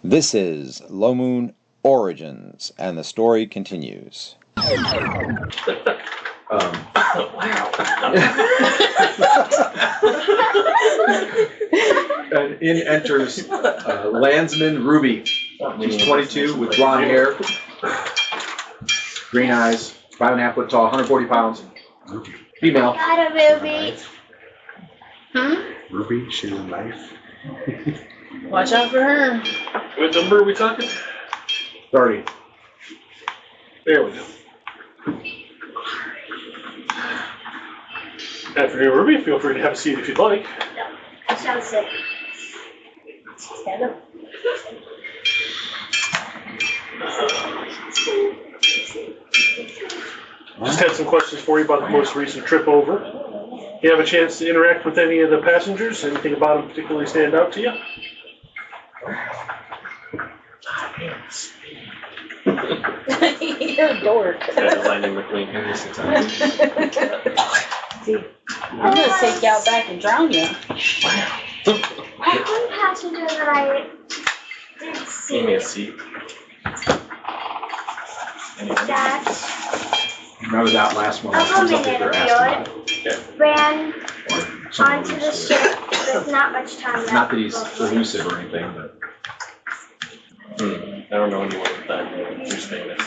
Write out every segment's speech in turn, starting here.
This is Low Moon Origins, and the story continues. Wow. And in enters Landsman Ruby. She's 22 with blonde hair, green eyes, 5.5 foot tall, 140 pounds. Female. Got a Ruby. Ruby, she's a knife. Watch out for her. What number are we talking? 30. There we go. Afternoon, Ruby. Feel free to have a seat if you'd like. No, that sounds sick. Stand up. Just had some questions for you about the most recent trip over. You have a chance to interact with any of the passengers? Anything about them particularly stand out to you? You're a dork. Lightning McQueen here 6 times. I'm gonna take you out back and drown you. One passenger that I did see. Give me a seat. That Remember that last one? a woman in a asking ran about onto the ship with not much time left. Not that he's elusive or anything, but. I don't know anyone with that. Who's famous.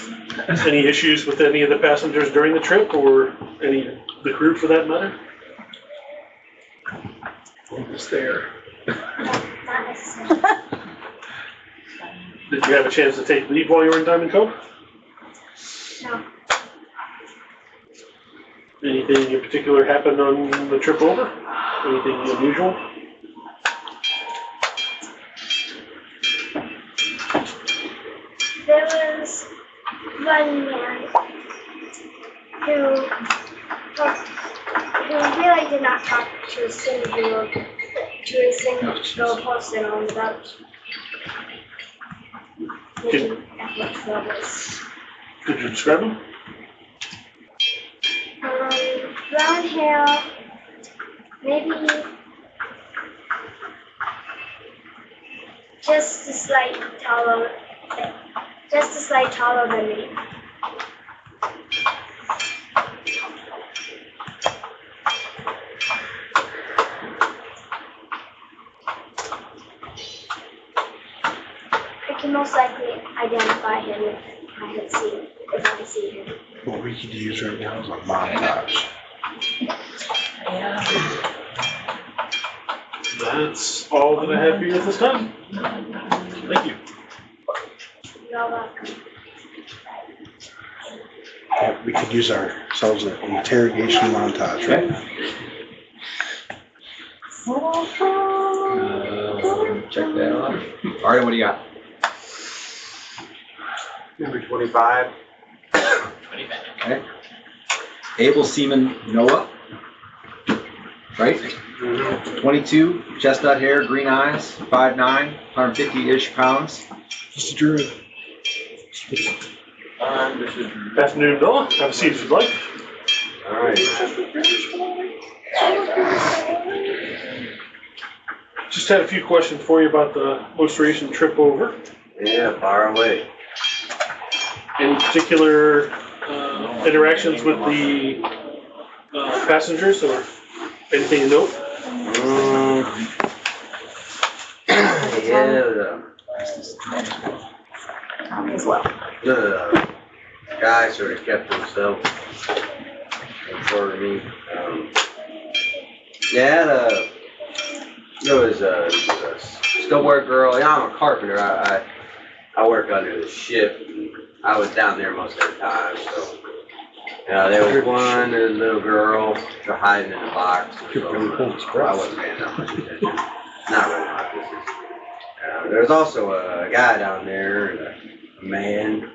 Any issues with any of the passengers during the trip, or any of the crew for that matter? It's there. Not necessarily. Did you have a chance to take leave while you were in Diamond Cove? No. Anything in particular happened on the trip over? Anything unusual? There was one man who really did not talk to a single person on the boat. Could you describe him? Brown hair, maybe just a slight taller than me. I can most likely identify him if I see him. What we could use right now is a montage. Yeah. That's all that I have for you at this time. Thank you. You're welcome. Yeah, we could use ourselves an interrogation montage, right? Check that out. Alright, what do you got? Number 25. Okay. Able seaman Noah. Right? 22, chestnut hair, green eyes, 5'9", 150-ish pounds. Just a druid. Afternoon, Noah. Have a seat if you'd like. Alright. Just had a few questions for you about the most recent trip over. Yeah, far away. Any particular interactions with the passengers or anything to note? Yeah, As well. the guy sort of kept himself in front of me. There was a stillwork girl. Yeah, I'm a carpenter. I work under the ship. I was down there most of the time, so there was one little girl hiding in a box. So, I wasn't paying that much attention. Not really my business. There was also a guy down there, and a man.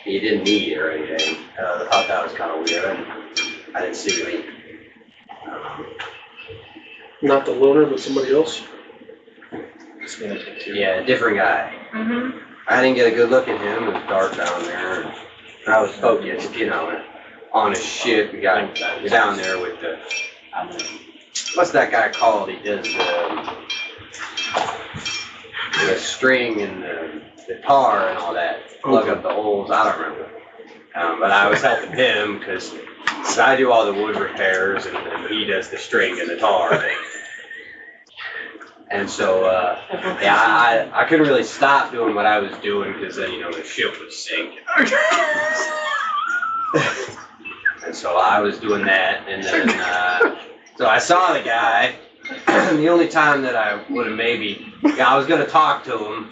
He didn't need it or anything. I thought that was kind of weird. I didn't see him. Not the loner, but somebody else? Yeah, a different guy. Mm-hmm. I didn't get a good look at him. It was dark down there. And I was focused, on his ship. We got down there with the, what's that guy called? He does the string and the tar and all that, plug up the holes. I don't remember. But I was helping him because I do all the wood repairs and he does the string and the tar. And so, yeah, I couldn't really stop doing what I was doing because then, the ship would sink. And so I was doing that, and then, so I saw the guy. The only time that I would have I was going to talk to him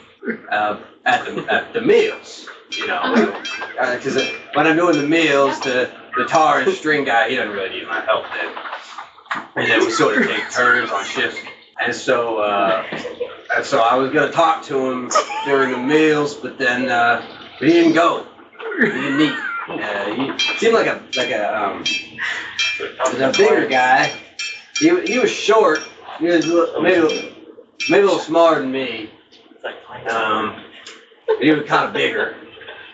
at the meals, because when I'm doing the meals, the tar and string guy, he doesn't really need my help then. And then we sort of take turns on shifts. And so I was going to talk to him during the meals, but then he didn't go. He didn't eat. He seemed like a bigger guy. He was short. He was maybe a little smaller than me. But he was kind of bigger.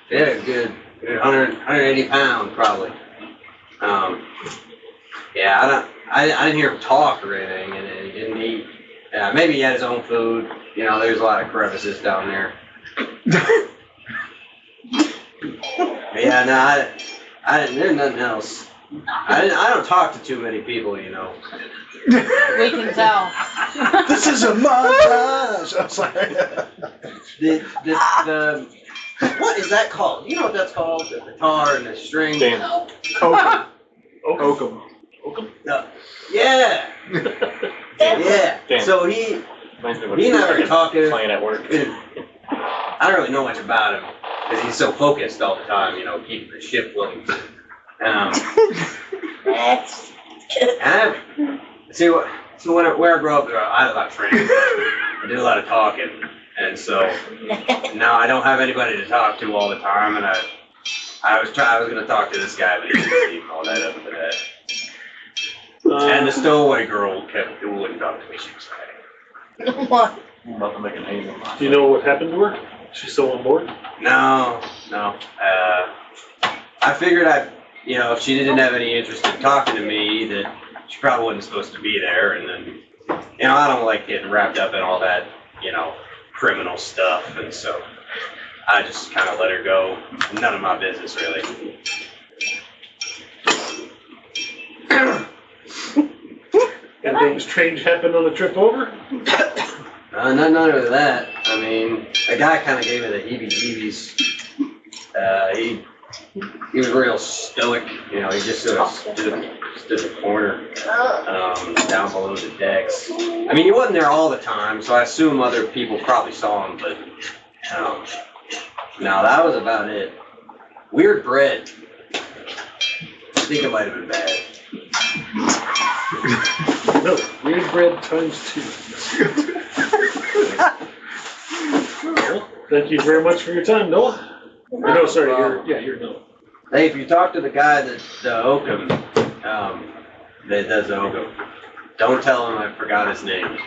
He had a good 180 pounds probably. Yeah, I didn't hear him talk or anything, and he didn't eat. Maybe he had his own food. There's a lot of crevices down there. Yeah, no, I didn't. There's nothing else. I don't talk to too many people, We can tell. This is a montage. I'm sorry. The what is that called? You know what that's called? The tar and the string. Oakum. No. Yeah. Yeah. So he never talking. Playing at work. I don't really know much about him because he's so focused all the time, keeping the ship floating. Where I grew up, I had a lot of friends. I did a lot of talking, and so now I don't have anybody to talk to all the time. And I was going to talk to this guy, but he didn't leave all that up for that. And the stowaway girl wouldn't talk to me. She was like, What? I'm about to make a name of myself. Do you know what happened to her? She's still on board? No. I figured if she didn't have any interest in talking to me, that she probably wasn't supposed to be there. And then, I don't like getting wrapped up in all that, criminal stuff. And so I just kind of let her go. None of my business, really. Anything strange happened on the trip over? None of that. I mean, a guy kind of gave me the heebie-jeebies. He was real stoic. He just sort of stood in the corner down below the decks. I mean, he wasn't there all the time, so I assume other people probably saw him, but no, that was about it. Weird bread. I think it might have been bad. No, weird bread times 2. Well, thank you very much for your time, Noah. No, sorry, you're Noah. Hey, if you talk to the guy that Oakum, that does Oakum, don't tell him I forgot his name.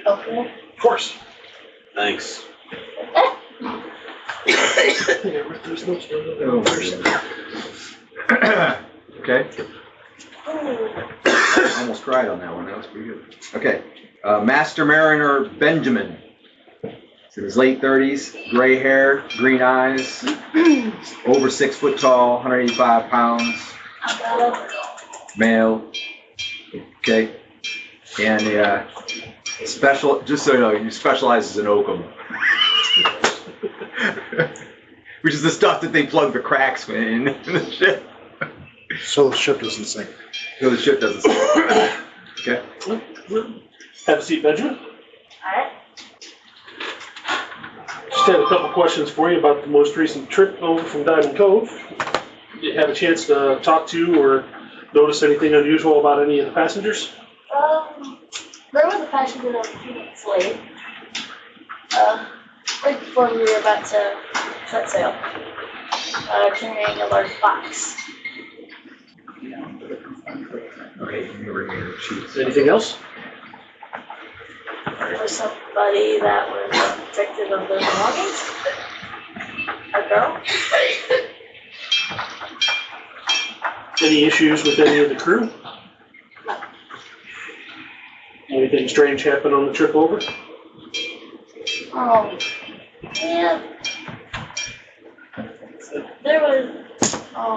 Okay. Of course. Thanks. There's no Okay. Almost cried on that one. That was pretty good. Okay. Master Mariner Benjamin. He's in his late 30s, gray hair, green eyes, over 6 foot tall, 185 pounds, male. Okay. And just so you know, he specializes in oakum. Which is the stuff that they plug the cracks in the ship. So the ship doesn't sink. So the ship doesn't sink. Okay. Have a seat, Benjamin. Alright. Just had a couple questions for you about the most recent trip over from Diamond Cove. Did you have a chance to talk to or notice anything unusual about any of the passengers? There was a passenger that was a few minutes late. Right before we were about to set sail, carrying a large box. Anything else? There was somebody that was protective of their belongings. A girl. Any issues with any of the crew? Anything strange happen on the trip over? Yeah. There was,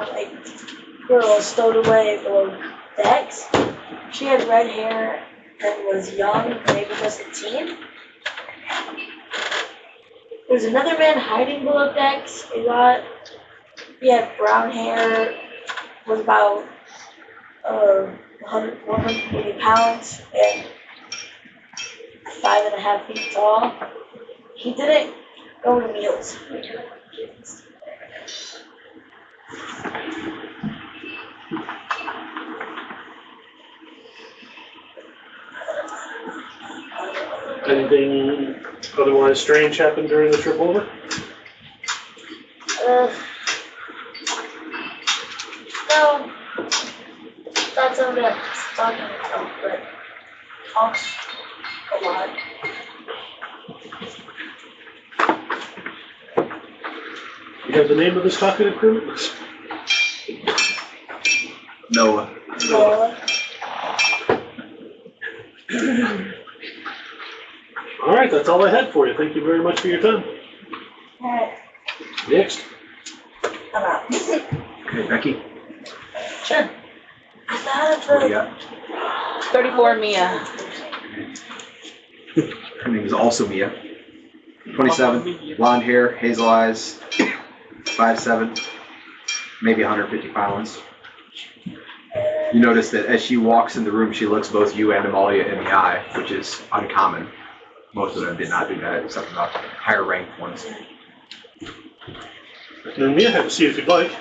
like, girl stowed away below decks. She had red hair and was young, maybe just a teen. There's another man hiding below decks. He had brown hair, was about 180 pounds, and 5.5 feet tall. He didn't go to meals. Anything otherwise strange happened during the trip over? No, that's what I'm talking about, but talks a lot. You have the name of this talkative crew? Noah. Noah. All right, that's all I had for you. Thank you very much for your time. Alright, Next. I'm out. Okay, Becky, Sure. I thought what do you of got? 34 Mia. Her name is also Mia. 27, blonde hair, hazel eyes, 5'7", maybe 150 pounds. You notice that as she walks in the room, she looks both you and Amalia in the eye, which is uncommon. Most of them did not do that, except for the higher ranked ones. Now, Mia, have a seat if you'd like.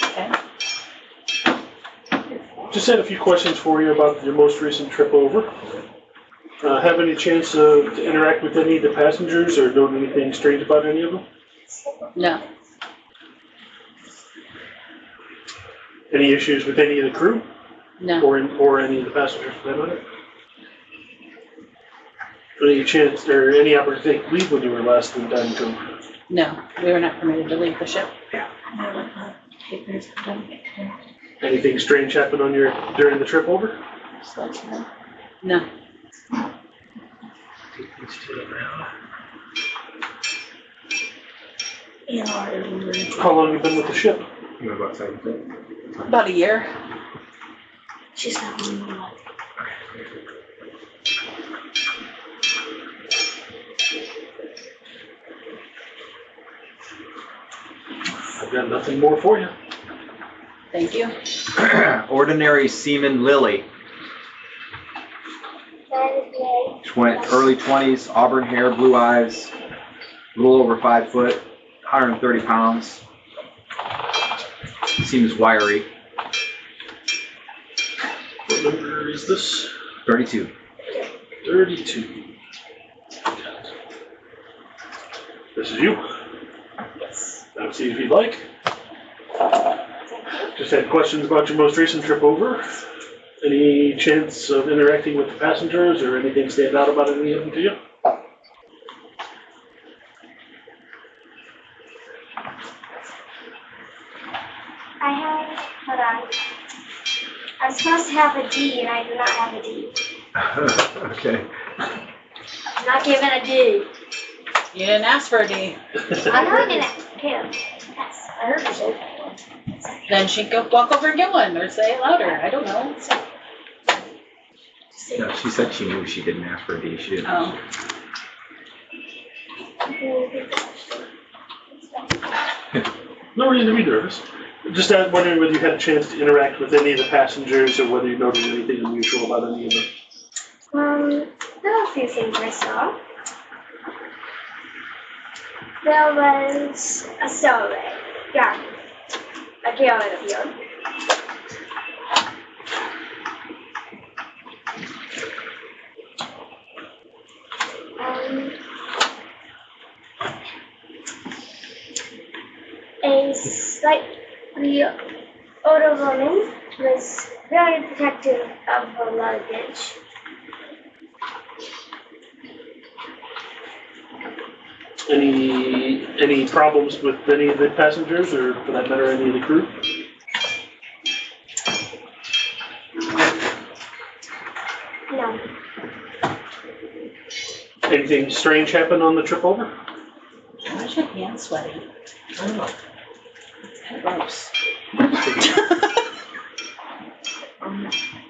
Okay. Just had a few questions for you about your most recent trip over. Have any chance to interact with any of the passengers or note anything strange about any of them? No. Any issues with any of the crew No. or any of the passengers for that matter? Any chance or any opportunity to leave when you were last in Diamond Cove? No. We were not permitted to leave the ship. Anything strange happen on during the trip over? No. How long have you been with the ship? You know about 17? About a year. she's not moving. I've got nothing more for you. Thank you. Ordinary Seaman Lily. Early 20s, auburn hair, blue eyes, a little over 5 foot, 130 pounds. Seems wiry. What number is this? 32. 32. This is you. Have a seat if you'd like. Just had questions about your most recent trip over. Any chance of interacting with the passengers or anything stand out about any of them to you? Hold on. I'm supposed to have a D and I do not have a D. Okay. I'm not given a D. You didn't ask for a D. I'm not gonna. Okay. Yes. I heard her say. Then she'd go walk over and get one or say it louder. I don't know. No, she said she knew she didn't ask for a D. She didn't. Oh. No reason to be nervous. Just wondering whether you had a chance to interact with any of the passengers or whether you noticed anything unusual about any of them. There were a few things I saw. There was a stowaway. Yeah. A girl in a field. A slightly older woman was very protective of her luggage. Any problems with any of the passengers or for that matter any of the crew? No. Anything strange happen on the trip over? Why is your hand sweaty? I don't know. It's kind of gross. Why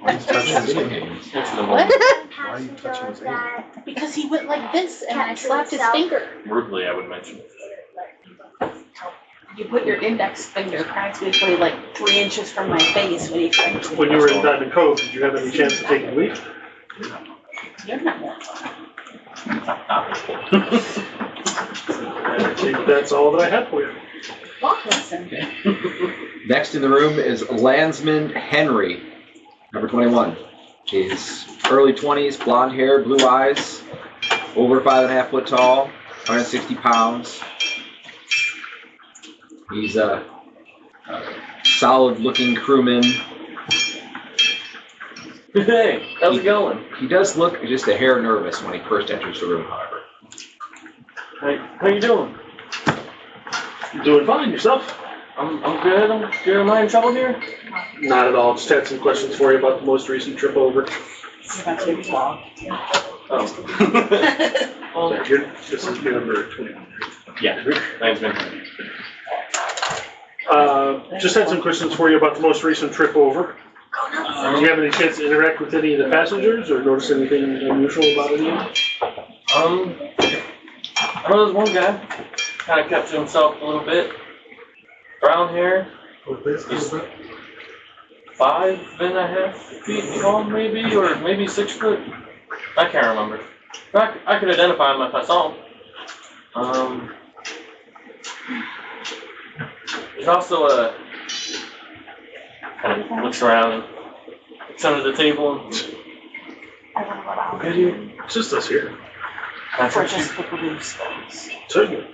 are you touching his hand? What? Why are you touching his hand? Because he went like this and I Kept to slapped his himself. finger. Rudely, I would mention. You put your index finger practically like 3 inches from my face when you tried to. When you were in Diamond Cove, did you have any chance of taking leave? You're not one. I think that's all that I had for you. Listen. Next in the room is Landsman Henry, number 21. He's early 20s, blonde hair, blue eyes, over 5.5 foot tall, 160 pounds. He's a solid-looking crewman. Hey, how's it going? He does look just a hair nervous when he first enters the room, however. Hey, how you doing? You doing fine yourself? I'm good. I'm good. Am I in trouble here? Not at all. Just had some questions for you about the most recent trip over. You're about to vlog. Oh. Sorry, this is number 21. Yeah, thanks, man. Just had some questions for you about the most recent trip over. Did you have any chance to interact with any of the passengers or notice anything unusual about any of them? I know there's one guy, kind of kept to himself a little bit. Brown hair, 5.5 feet tall, maybe, or maybe 6 foot. I can't remember. I could identify him if I saw him. There's also a kind of looks around and looks under the table and okay, dude. It's just us here. Can I trust you? Just the blue spots. Certainly.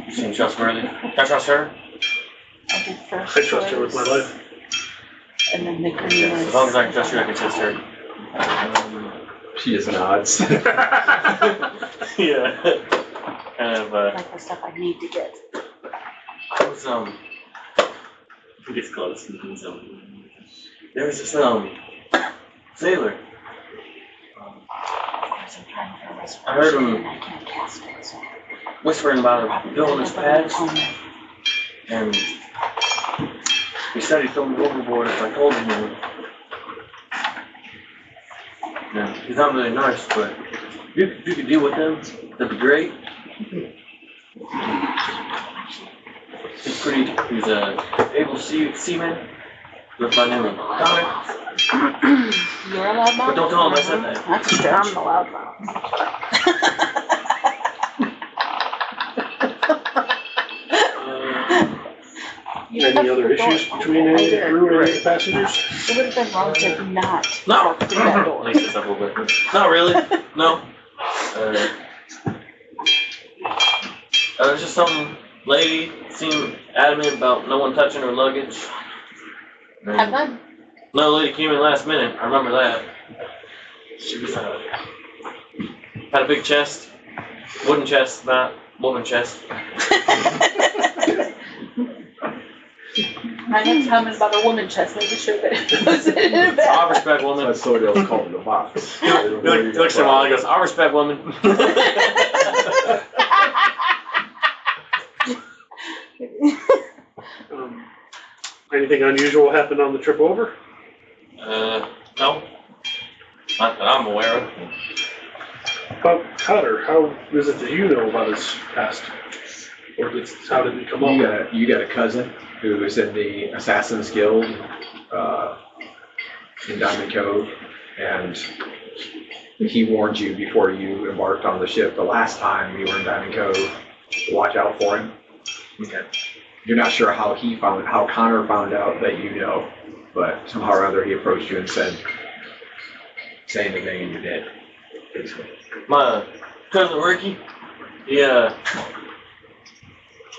You seem trustworthy. Can I trust her? I did first I trust her with my choice, life. and then the green Yes, was. as long as I can trust you, I can trust her. She is nods. Yeah. Kind of, Like the stuff I need to get. I was, he gets close and he's, there was this, sailor. I'm trying for respiration, I heard him and I can't cast it, so. whispering about a bill in his pants, and he said he'd throw me overboard if I told him he would. Yeah, he's not really nice, but if you could deal with him, that'd be great. He's a able seaman. With my name of Connor. You're a loud mouth? But don't tell him I said that. That's a stretch. I'm the loud Any other issues between any of the crew or any of the passengers? It would have been wrong to not No. walk through that door. Makes this up a little bit. Not really. No. There's just some lady seemed adamant about no one touching her luggage. And Have fun. another lady came in last minute. I remember that. She was had a big chest, wooden chest, not woman chest. My next comment about a woman chest, making sure that it was in a bag. I respect woman. That's what else called the box. He looks at him all. He goes, "I respect women." Anything unusual happened on the trip over? No, not that I'm aware of. About Cotter, how is it that you know about his past? Or how did it come up? You got a cousin who is in the Assassin's Guild in Diamond Cove, and he warned you before you embarked on the ship the last time you were in Diamond Cove to watch out for him. Okay. You're not sure how Connor found out that you know, but somehow or other he approached you and said, saying the thing and you did, basically. My cousin Ricky, can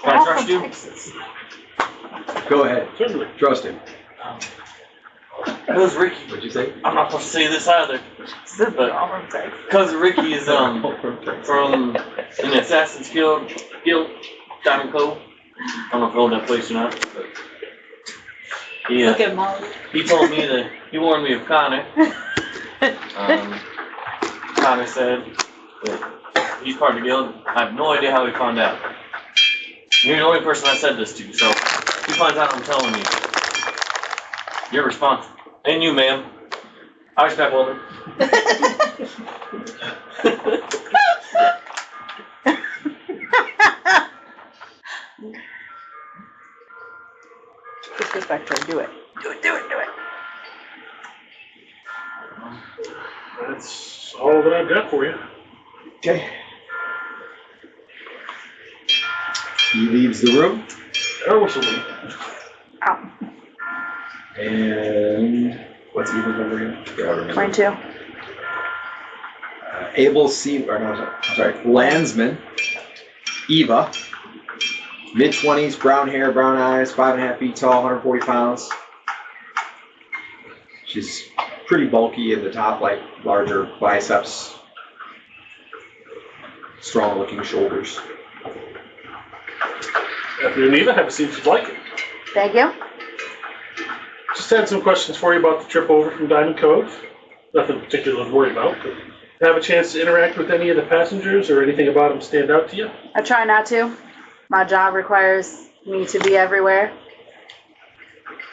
I trust you? Go ahead, Certainly. trust him. Cousin Ricky, What'd you say? I'm not supposed to say this either, but cousin Ricky is from in the Assassin's Guild, Diamond Cove. I don't know if I own that place or not, but Look at Molly. he told me that he warned me of Connor. Connor said but he's part of the guild. I have no idea how he found out. You're the only person I said this to, so if he finds out I'm telling you, you're responsible. And you, ma'am. I respect woman. Disrespect her, do it. Do it, do it, do it. That's all that I've got for you. Okay. He leaves the room. Oh, somebody. Ow. And what's Eva's number again? Yeah, I remember. Mine too. Abel C. Or no, I'm sorry. Landsman. Eva. Mid-20s, brown hair, brown eyes, 5.5 feet tall, 140 pounds. She's pretty bulky at the top, like larger biceps, strong-looking shoulders. Afternoon, Eva. Have a seat if you'd like. Thank you. Just had some questions for you about the trip over from Diamond Cove. Nothing particular to worry about, but have a chance to interact with any of the passengers or anything about them stand out to you? I try not to. My job requires me to be everywhere.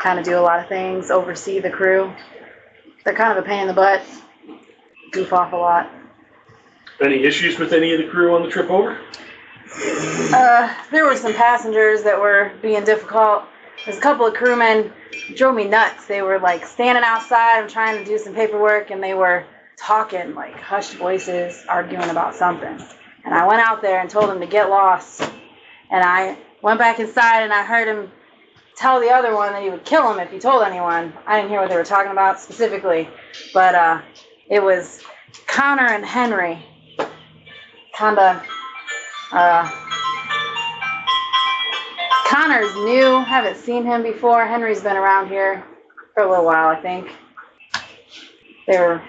Kind of do a lot of things, oversee the crew. They're kind of a pain in the butt. Goof off a lot. Any issues with any of the crew on the trip over? There were some passengers that were being difficult. There's a couple of crewmen who drove me nuts. They were like standing outside and trying to do some paperwork, and they were talking like hushed voices, arguing about something. And I went out there and told them to get lost. And I went back inside and I heard him tell the other one that he would kill him if he told anyone. I didn't hear what they were talking about specifically, but it was Connor and Henry. Connor's new, haven't seen him before. Henry's been around here for a little while, I think. They were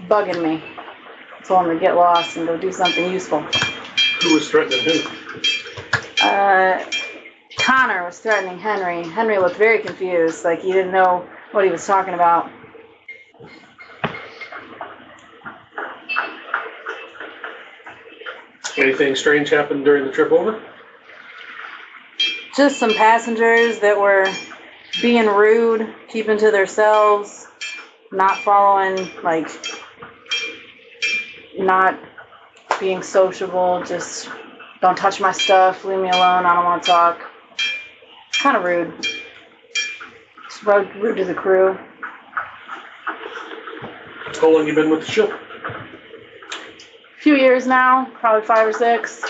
bugging me. Told him to get lost and go do something useful. Who was threatening who? Connor was threatening Henry. Henry looked very confused, like he didn't know what he was talking about. Anything strange happened during the trip over? Just some passengers that were being rude, keeping to themselves, not following, like, not being sociable, just don't touch my stuff, leave me alone, I don't want to talk. Kind of rude. Just rude to the crew. How long you been with the ship? A few years now, probably 5 or 6.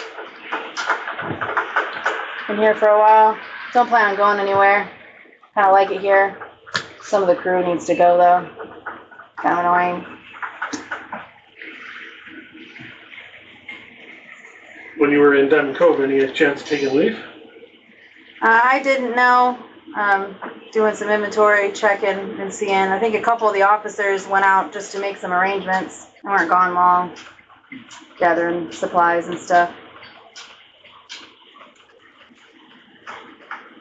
Been here for a while. Don't plan on going anywhere. Kind of like it here. Some of the crew needs to go though. Kind of annoying. When you were in Diamond Cove, any chance of taking leave? I didn't know. Doing some inventory, checking and seeing. I think a couple of the officers went out just to make some arrangements. They weren't gone long. Gathering supplies and stuff.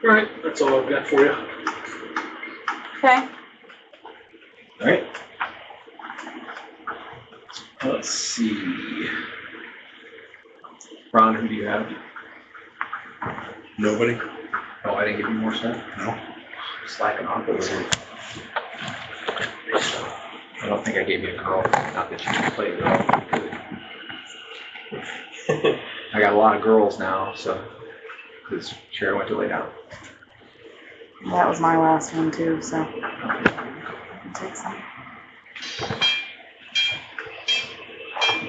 All right, that's all I've got for you. Okay. All right. Let's see. Ron, who do you have? Nobody? Oh, I didn't give you more stuff? No. Slacking off over here. I don't think I gave you a girl. Not that you can play a girl. I got a lot of girls now, so because Sharon went to lay down. That was my last one too, so I'll take some.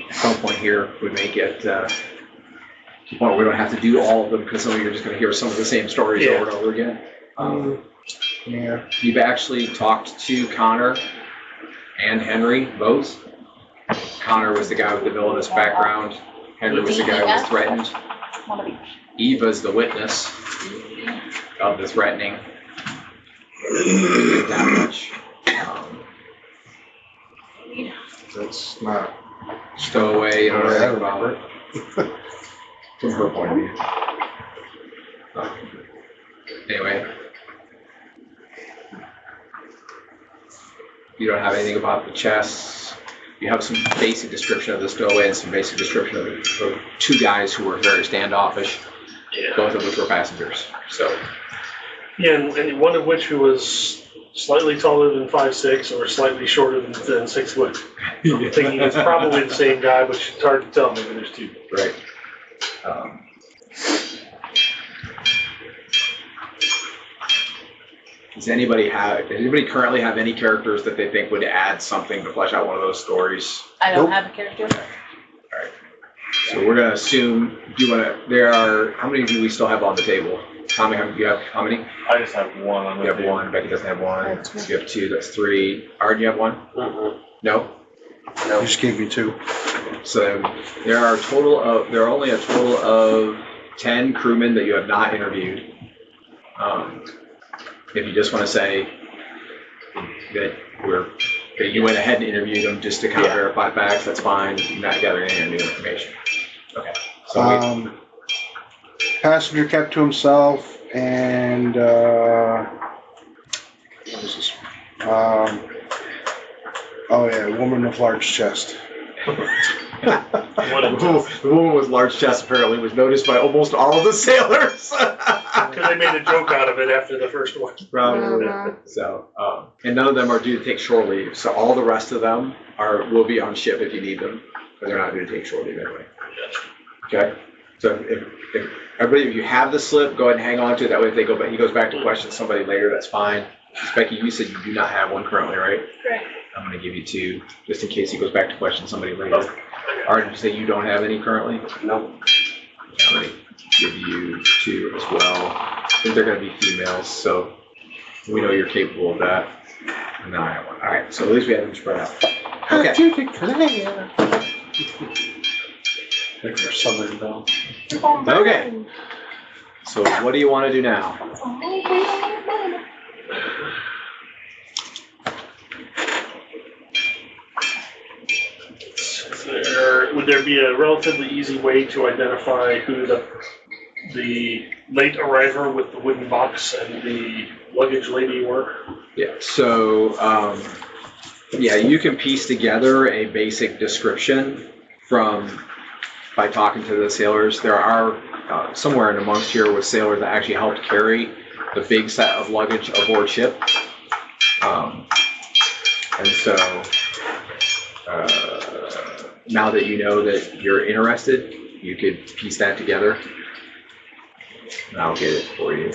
At some point here, we may get to the point where we don't have to do all of them because some of you are just going to hear some of the same stories over and over again. Yeah. You've actually talked to Connor and Henry both. Connor was the guy with the villainous background. Henry was the guy who was threatened. Eva's the witness of the threatening. That much. That's not. Stowaway, you know what I I think about it. From her point of view. Anyway. You don't have anything about the chests. you have some basic description of the stowaway and some basic description of two guys who were very standoffish, both of which were passengers. So, Yeah, and one of which who was slightly taller than 5'6" or slightly shorter than 6 foot. I'm thinking it's probably the same guy, but it's hard to tell. Maybe there's two. right. Does anybody currently have any characters that they think would add something to flesh out one of those stories? I don't have a character. So we're gonna assume, how many do we still have on the table? Tommy, you have how many? I just have one on the You have table. one, Becky doesn't have one, so you have two, that's three. Art, you have one? No? You just gave me 2. So there are only a total of 10 crewmen that you have not interviewed. If you just want to say that you went ahead and interviewed them just to kind of verify facts, that's fine. You're not gathering any new information. Okay. So Passenger kept to himself, and what is this? Oh yeah, woman with large chest. the woman with large chest apparently was noticed by almost all of the sailors. Because they made a joke out of it after the first one. Probably. So, and none of them are due to take shore leave. So all the rest of them will be on ship if you need them, but they're not due to take shore leave anyway. Okay. So if you have the slip, go ahead and hang on to it. That way, if he goes back to question somebody later, that's fine. Becky, you said you do not have one currently, right? Right. I'm going to give you 2, just in case he goes back to question somebody later. Art, did you say you don't have any currently? Nope. I'm going to give you 2 as well. I think they're going to be females, so we know you're capable of that. And now I have one. All right, so at least we have them spread out. Okay. Like their Southern Belle. Okay. So what do you want to do now? Would there be a relatively easy way to identify who the late arriver with the wooden box and the luggage lady were? Yeah, so, you can piece together a basic description by talking to the sailors. There are, somewhere in amongst here was sailors that actually helped carry the big set of luggage aboard ship. And so, now that you know that you're interested, you could piece that together. And I'll get it for you.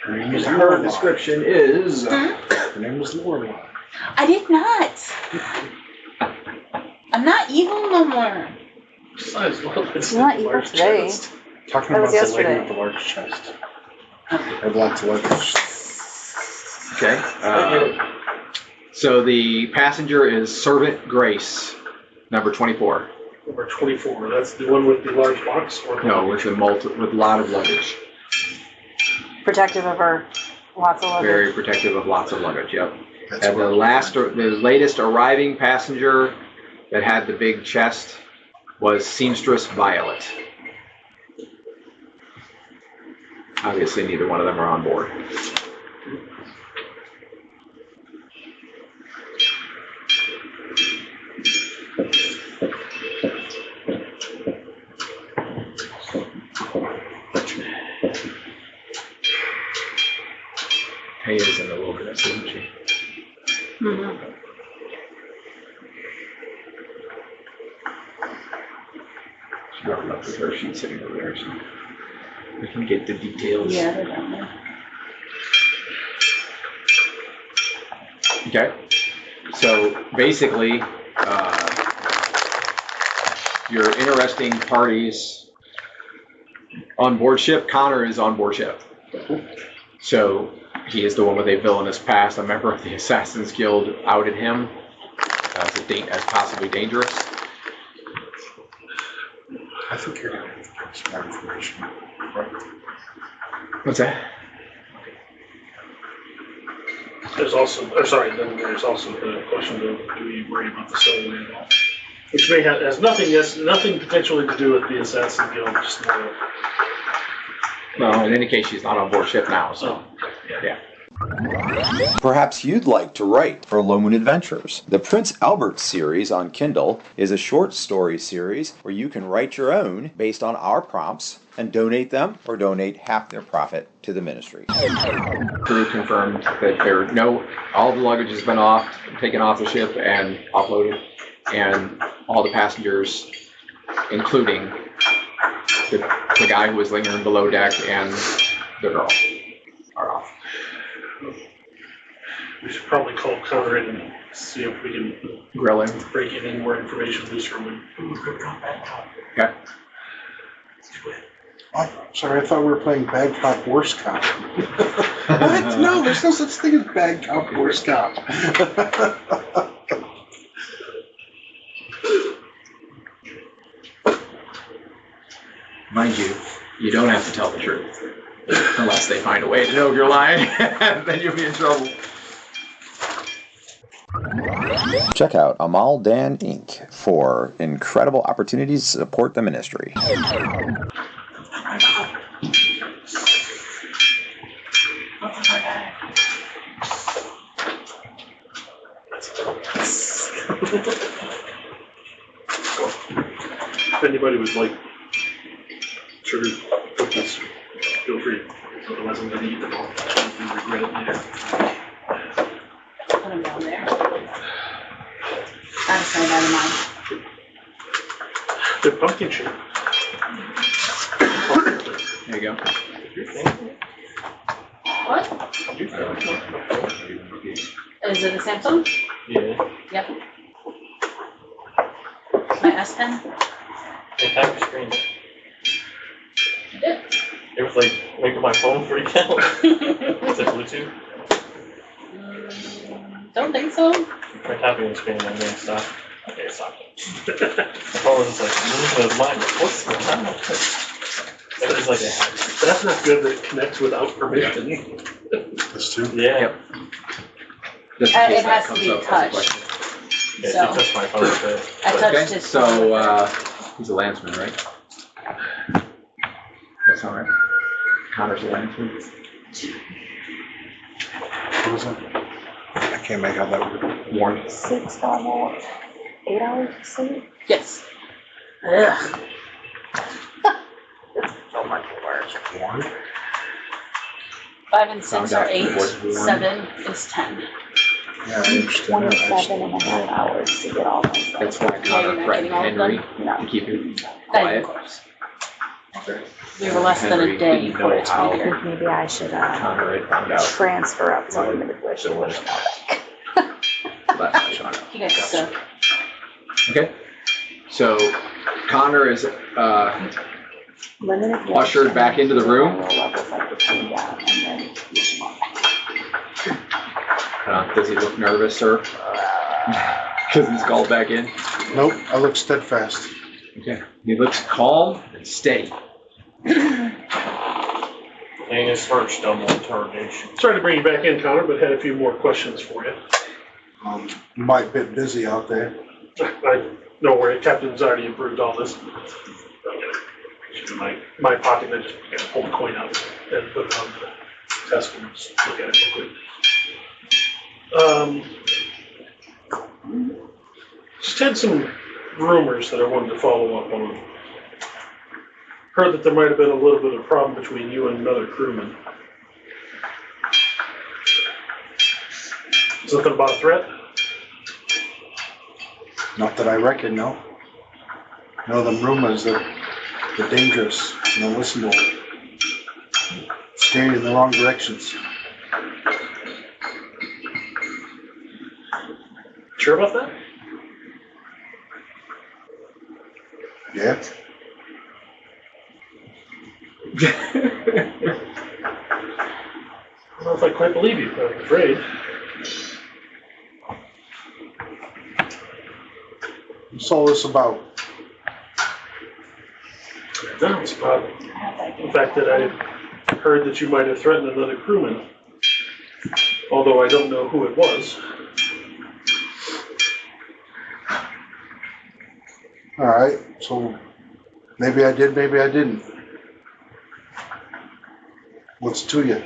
Her name was Her Lorelai. description is... Her name was Lorelai. I did not. I'm not evil no more. Besides, It's not evil today. Talking That about was the yesterday. lady with the large chest. I have lots of luggage. Okay. So the passenger is Servant Grace, number 24. Number 24. That's the one with the large box? Or No, with a lot of luggage. Protective of her. Lots of luggage. Very protective of lots of luggage, yep. That's And the latest arriving passenger that had the big chest was Seamstress Violet. Obviously, neither one of them are on board. Hay is in the wilderness, isn't she? Mm-hmm. She got left with her sheet sitting over there, so we can get the details. Yeah, they're down there. Okay. So basically, your interesting parties on board ship. Connor is on board ship. So he is the one with a villainous past. A member of the Assassin's Guild outed him as possibly dangerous. I think you're going to get some more information. What's that? There's also, then there's also the question of do we worry about the stowaway at all? Which has nothing potentially to do with the Assassin's Guild, just more. Well, in any case, she's not on board ship now, so yeah. Perhaps you'd like to write for Low Moon Adventures. The Prince Albert series on Kindle is a short story series where you can write your own based on our prompts and donate them or donate half their profit to the ministry. Crew confirmed that all the luggage has been taken off the ship and offloaded, and all the passengers, including the guy who was lingering below deck and the girl, are off. We should probably call Conrad and see if we can Grill him. break any more information loose from him. Okay. Oh, sorry, I thought we were playing Bad Cop, Worst Cop. What? No, there's no such thing as Bad Cop, Worst Cop. Mind you, you don't have to tell the truth. Unless they find a way to know if you're lying, then you'll be in trouble. Check out Amal Dan Inc. for incredible opportunities to support the ministry. If anybody would like sugar cookies, feel free. Otherwise, I'm going to eat them all and regret it later. Put them down there. I'm sorry, never mind. They're pumpkin shaped. There you go. What? Is it a Samsung? Yeah. Yep. My S Pen? Hey, tap your screen. I did. It was like making my phone freak out. Is it Bluetooth? Don't think so. My tapping the screen and then stop. Okay, it stopped. My phone was just like, mine. What's going on? It was like a That's not good that it connects without permission. This too? yeah. Yep. Just in It case that has to comes be up as a touched. question. Yeah, So- you touched my phone with it. I touched Okay, his so, phone with it. he's a landsman, right? That's all right. Connor's a landsman. What was that? I can't make out that word. Warren. 6 hours, 8 hours of sleep? Yes. Ugh. So much work. Warm? 5 and 6 are 8, Was warm. 7 is 10. Yeah, I understand that. 27 and a half hours to get all my stuff. That's why Yeah, Connor you're not threatened getting all of Henry them? No. to keep him Of quiet. course. We were less than Henry a day didn't for know it to how be here. Maybe I should Connor had found out. transfer up to limited wish and wish now back. Last I found out. You guys suck. Okay, so Connor is Limited wish. ushered back into the room. Levels like the team down and then wish them all back. Does he look nervous, sir? Because he's called back in. Nope, I look steadfast. Okay, he looks calm and steady. And his first double interrogation. Sorry to bring you back in, Connor, but had a few more questions for you. You might be a bit busy out there. I know where the captain's already approved all this. It's in my pocket, I just gotta pull the coin out and put it on the test and just look at it real quick. Just had some rumors that I wanted to follow up on. Heard that there might have been a little bit of problem between you and another crewman. Something about a threat? Not that I reckon, no. No, them rumors that they're dangerous. Don't listen to them. Steer you in the wrong directions. Sure about that? Yeah? I don't know if I quite believe you, I'm afraid. What's all this about? No, it's about the fact that I heard that you might have threatened another crewman. Although I don't know who it was. Alright, so maybe I did, maybe I didn't. What's to you?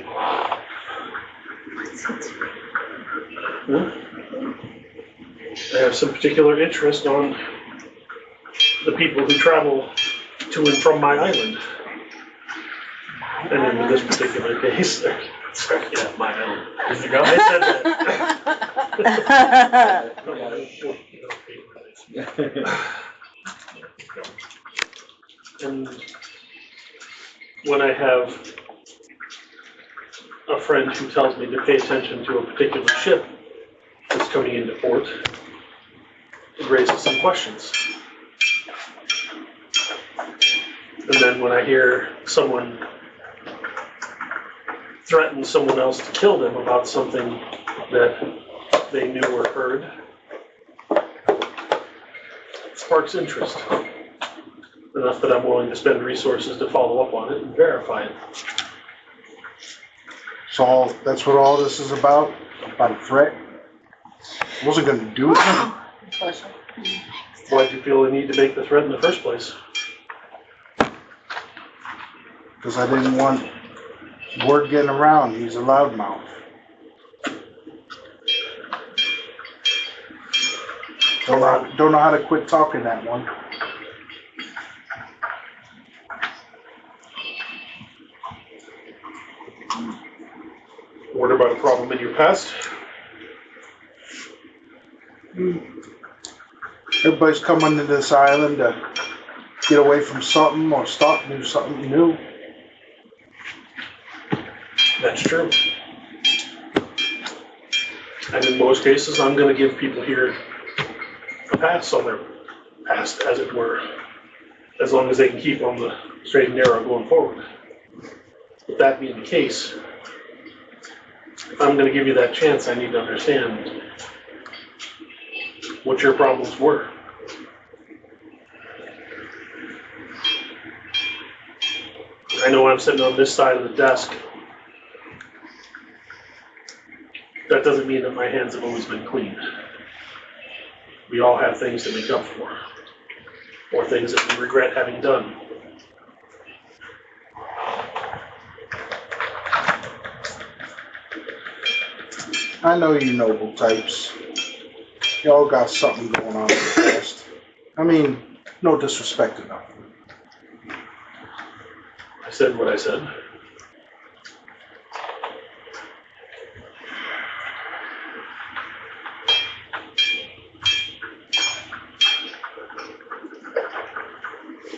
I have some particular interest on the people who travel to and from my island. And in this particular case, sorry, yeah, my island. Is it go? I said that. And when I have a friend who tells me to pay attention to a particular ship that's coming into port, it raises some questions. And then when I hear someone threaten someone else to kill them about something that they knew or heard, it sparks interest. Enough that I'm willing to spend resources to follow up on it and verify it. So that's what all this is about a threat? I wasn't gonna do it. Why'd you feel the need to make the threat in the first place? Because I didn't want word getting around. He's a loudmouth. Don't know how to quit talking that one. Worried about a problem in your past? Everybody's coming to this island to get away from something or start do something new. That's true. And in most cases, I'm going to give people here a pass on their past, as it were, as long as they can keep on the straight and narrow going forward. With that being the case, if I'm going to give you that chance, I need to understand what your problems were. I know I'm sitting on this side of the desk. That doesn't mean that my hands have always been clean. We all have things to make up for, or things that we regret having done. I know you noble types. Y'all got something going on in the past. I mean, no disrespect to nothing. I said what I said.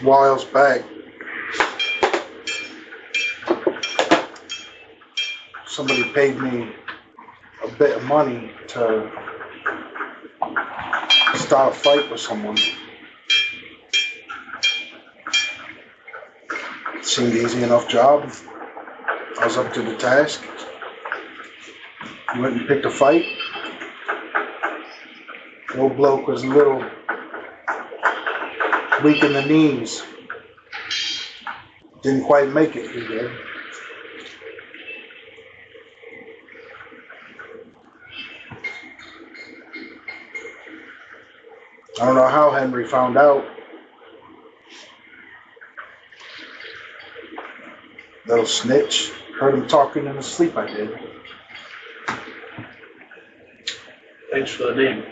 Whiles back, somebody paid me a bit of money to start a fight with someone. Seemed easy enough job. I was up to the task. Went and picked a fight. The old bloke was a little weak in the knees. Didn't quite make it, he did. I don't know how Henry found out. Little snitch. Heard him talking in his sleep, I did. Thanks for the name.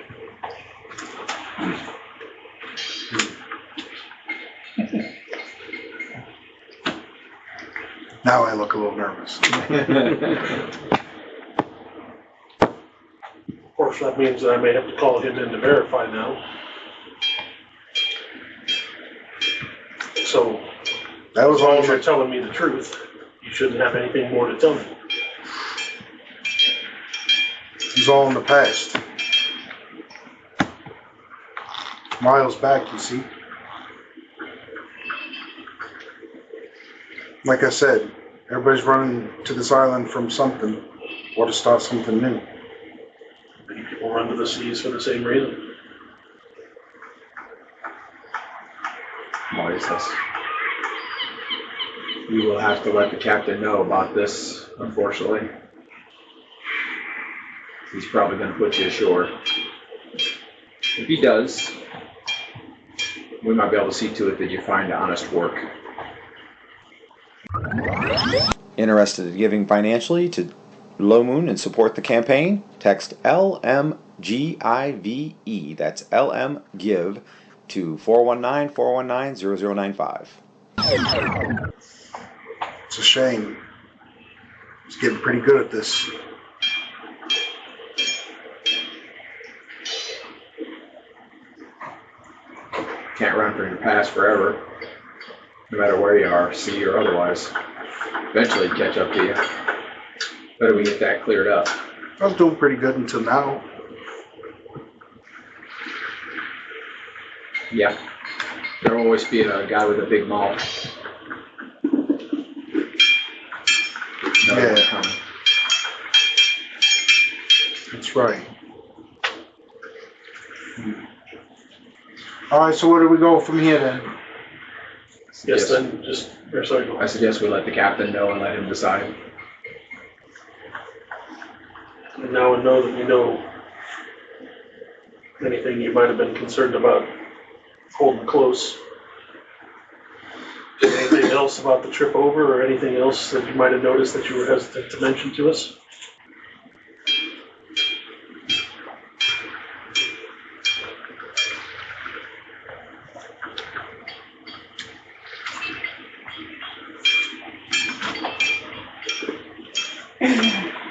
Now I look a little nervous. Of course, that means that I may have to call him in to verify now. So, That was as long all as you're telling me the truth, you shouldn't have anything more to tell me. it was all in the past. Miles back, you see. Like I said, everybody's running to this island from something or to start something new. Many people run to the seas for the same reason. Why is this? You will have to let the captain know about this, unfortunately. He's probably going to put you ashore. If he does, we might be able to see to it that you find honest work. Interested in giving financially to Low Moon and support the campaign, text LMGIVE, that's LMGIVE, to 419-419-0095. It's a shame. He's getting pretty good at this. Can't run from your past forever, no matter where you are, sea or otherwise. Eventually it'd catch up to you. Better we get that cleared up. I was doing pretty good until now. Yeah. There'll always be a guy with a big mouth. Another one coming. That's right. All right, so where do we go from here then? Yes, then just, or sorry, go I ahead. suggest we let the captain know and let him decide. And now we know that we know anything you might have been concerned about holding close. Anything else about the trip over or anything else that you might have noticed that you were hesitant to mention to us?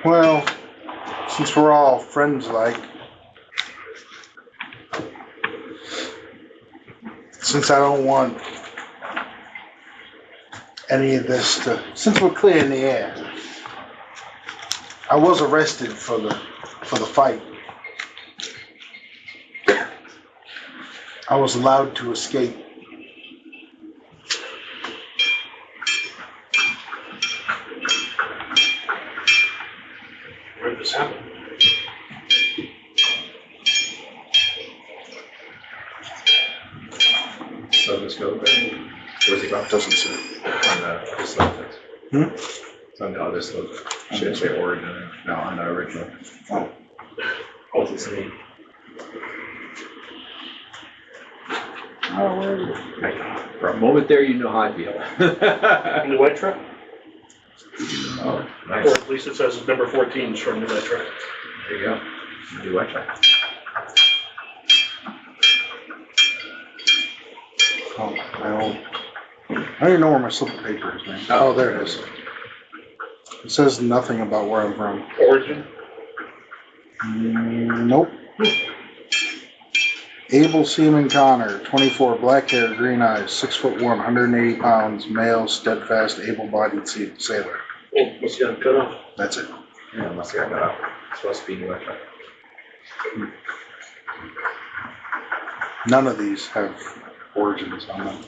Well, since we're all friends like, since I don't want any of this to, since we're clear in the air, I was arrested for the fight. I was allowed to escape. Where did this happen? So this goes there. Where's he from? Doesn't say. On this logo. It's on the other slope. Should say origin. No, on the original. What's his name? For a moment there, you know how I feel. New Etra? Oh, Or nice. at least it says number 14 is from New Etra. There you go. Do what? Oh, I don't even know where my slip of paper is, man. Oh, there it is. It says nothing about where I'm from. Origin? Nope. Abel Seaman Connor, 24, black hair, green eyes, 6'1", 180 pounds, male, steadfast, able-bodied sailor. Oh, must have gotten cut off. That's it. Yeah, I must have got that out. It's supposed to be New Etra. None of these have origins on them.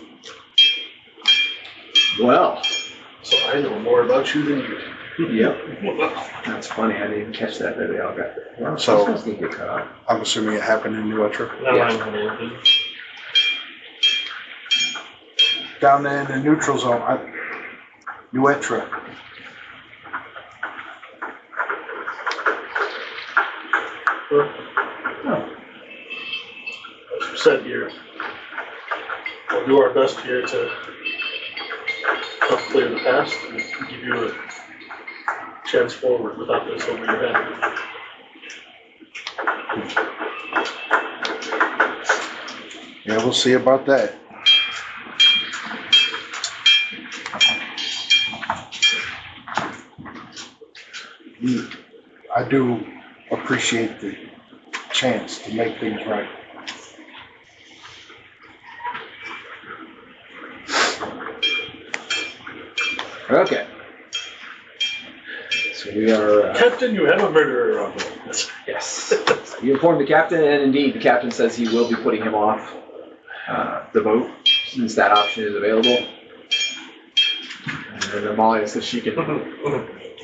Well, So I know more about you than you do. yep. That's funny. I didn't even catch that they all got it. Well, So- supposed to get cut off. I'm assuming it happened in New Etra. Now Yeah. I'm gonna look at Down there in the neutral zone, New Etra. As you said here, we'll do our best here to help clear the past and give you a chance forward without this over your head. Yeah, we'll see about that. I do appreciate the chance to make things right. Okay. So we are. Captain, you have a murderer on board. Yes. You informed the captain, and indeed, the captain says he will be putting him off the boat since that option is available. And then Amalia says she can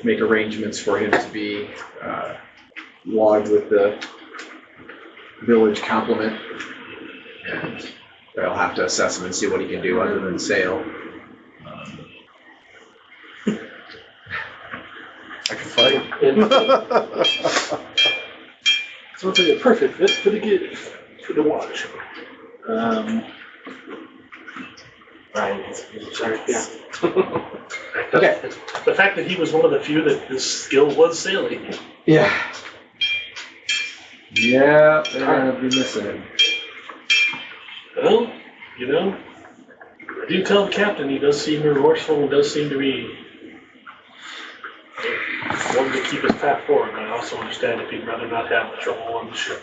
make arrangements for him to be logged with the village complement, and they'll have to assess him and see what he can do other than sail. I can fight. So it's like a perfect fit for the gig, for the watch. All Ryan. Sorry, yeah. Okay. The fact that he was one of the few that his skill was sailing. Yeah. Yeah, they're gonna be missing him. Well, you know, I do tell the captain he does seem remorseful and does seem to be wanting to keep his path forward, but I also understand if he'd rather not have the trouble on the ship.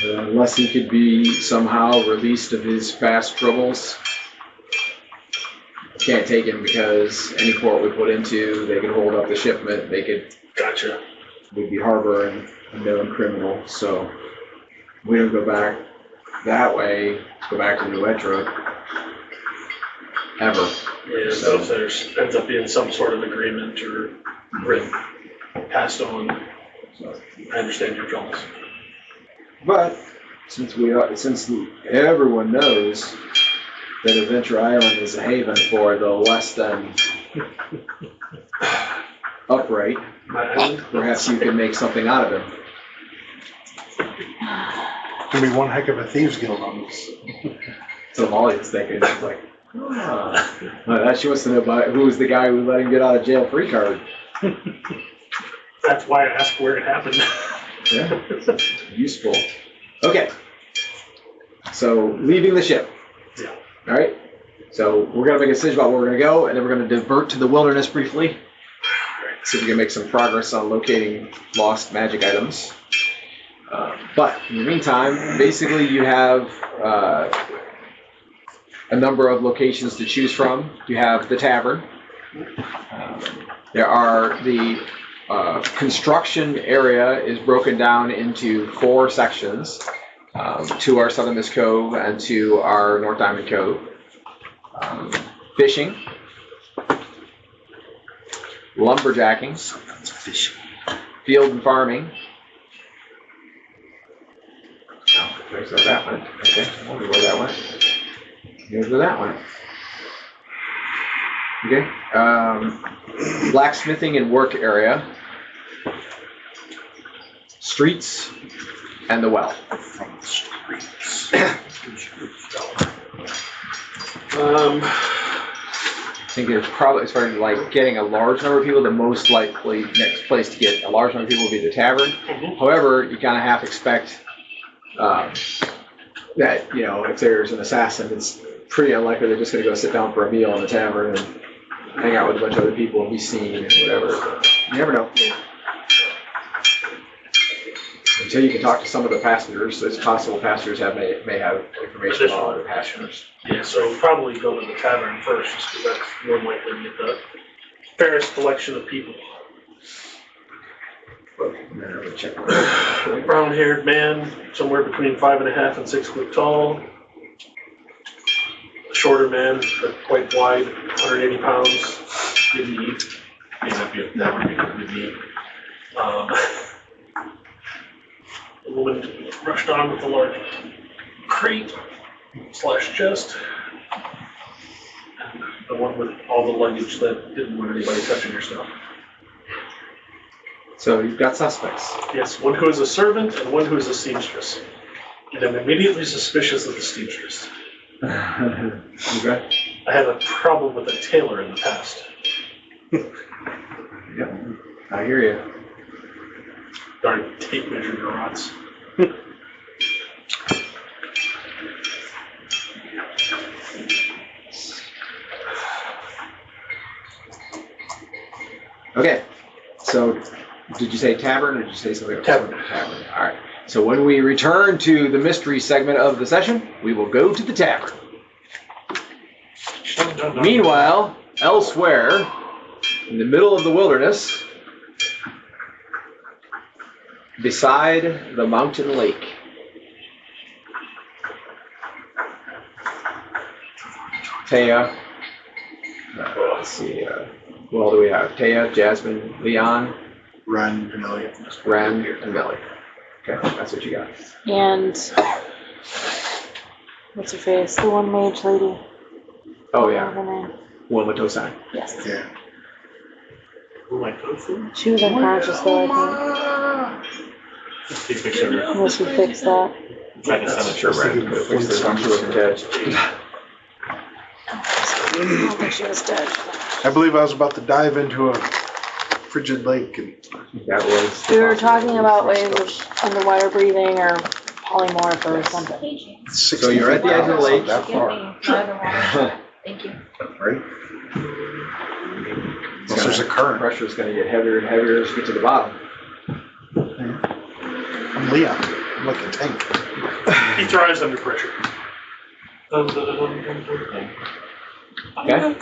Unless he could be somehow released of his past troubles. Can't take him because any port we put into, they could hold up the shipment, they could. Gotcha. We'd be harboring a known criminal, so we don't go back that way, go back to New Etro, ever. Yeah, so if there's ends up being some sort of agreement or written, passed on, so I understand your troubles. But since everyone knows that Adventure Island is a haven for the less than upright, perhaps you can make something out of him. Gonna be one heck of a thieves guild on this. So Molly's thinking, it's like, oh, she wants to know about who was the guy who let him get out of jail free card. That's why I asked where it happened. Yeah, useful. Okay, so leaving the ship. Yeah. All right, so we're gonna make a decision about where we're gonna go, and then we're gonna divert to the wilderness briefly. See if we can make some progress on locating lost magic items. But in the meantime, basically you have a number of locations to choose from. You have the tavern. There are the construction area is broken down into 4 sections. 2 are Southernmost Cove and 2 are North Diamond Cove. Fishing. Lumberjacking. Field and farming. Oh, there's that one. Okay, I wonder where that went. Here's where that went. Okay. Blacksmithing and work area. Streets and the well. I think it's probably, as far as like getting a large number of people, the most likely next place to get a large number of people will be the tavern. Mm-hmm. However, you kind of have to expect that, you know, if there's an assassin, it's pretty unlikely they're just going to go sit down for a meal in the tavern and hang out with a bunch of other people and be seen and whatever. But you never know. Until you can talk to some of the passengers, it's possible passengers may have information about other passengers. Yeah, so probably go to the tavern first, just because that's more likely to get the fairest collection of people. Check. Brown-haired man, somewhere between 5.5 and 6 foot tall. A shorter man, but quite wide, 180 pounds. Good knee. That would be good knee. A woman rushed on with a large crate / chest. And the one with all the luggage that didn't want anybody touching your stuff. So you've got suspects. Yes, one who is a servant and one who is a seamstress. And I'm immediately suspicious of the seamstress. Okay. I had a problem with a tailor in the past. Yep. I hear you. Darn tape measure neurons. Okay. So did you say tavern or did you say something else? Tavern. Tavern. All right. So when we return to the mystery segment of the session, we will go to the tavern. Meanwhile, elsewhere, in the middle of the wilderness, beside the mountain lake, Taya, let's see, who all do we have? Taya, Jasmine, Leon, Ren, and Elliot. Ren, and Millie. Okay, that's what you got. And what's her face? The one mage lady. Oh Her yeah, name. Wilma Tosan. Yes. Yeah. Oh my god. She was unconscious though, I Take a picture of her. think. Unless we fix that. I can send it to Sure, her. Brad. Put a picture of her with her dead. I don't think she was dead. I believe I was about to dive into a frigid lake and That was. We were talking about ways of underwater breathing or polymorph or something. it's So you're at the edge of the lake. That far, Thank you. right? Unless there's a current. Pressure's gonna get heavier and heavier as you get to the bottom. I'm Leon. I'm like a tank. He thrives under pressure. Okay.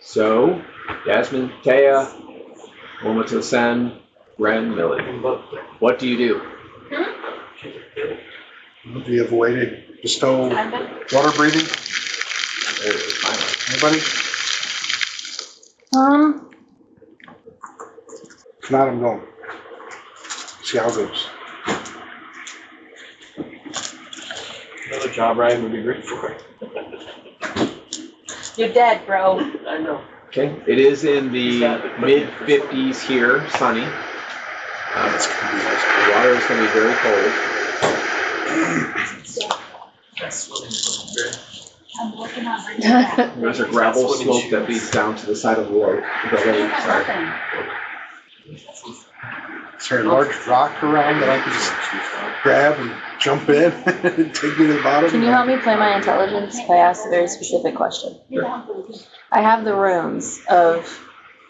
So, Yasmin, Taya, Wilma to Sen, Ren, Millie. What do you do? Do you have a way to bestow water breathing? There it is, finally. Anybody? If not, I'm going. See how it goes. Another job Ryan would be great for. You're dead, bro. I know. Okay, it is in the mid-50s here, sunny. It's gonna be nice. The water is going to be very cold. I'm working on bringing it back. There's a gravel slope that leads down to the side of the lake. Sorry. Is there a large rock around that I can just grab and jump in and take me to the bottom? Can you help me play my intelligence if I ask a very specific question? I have the runes of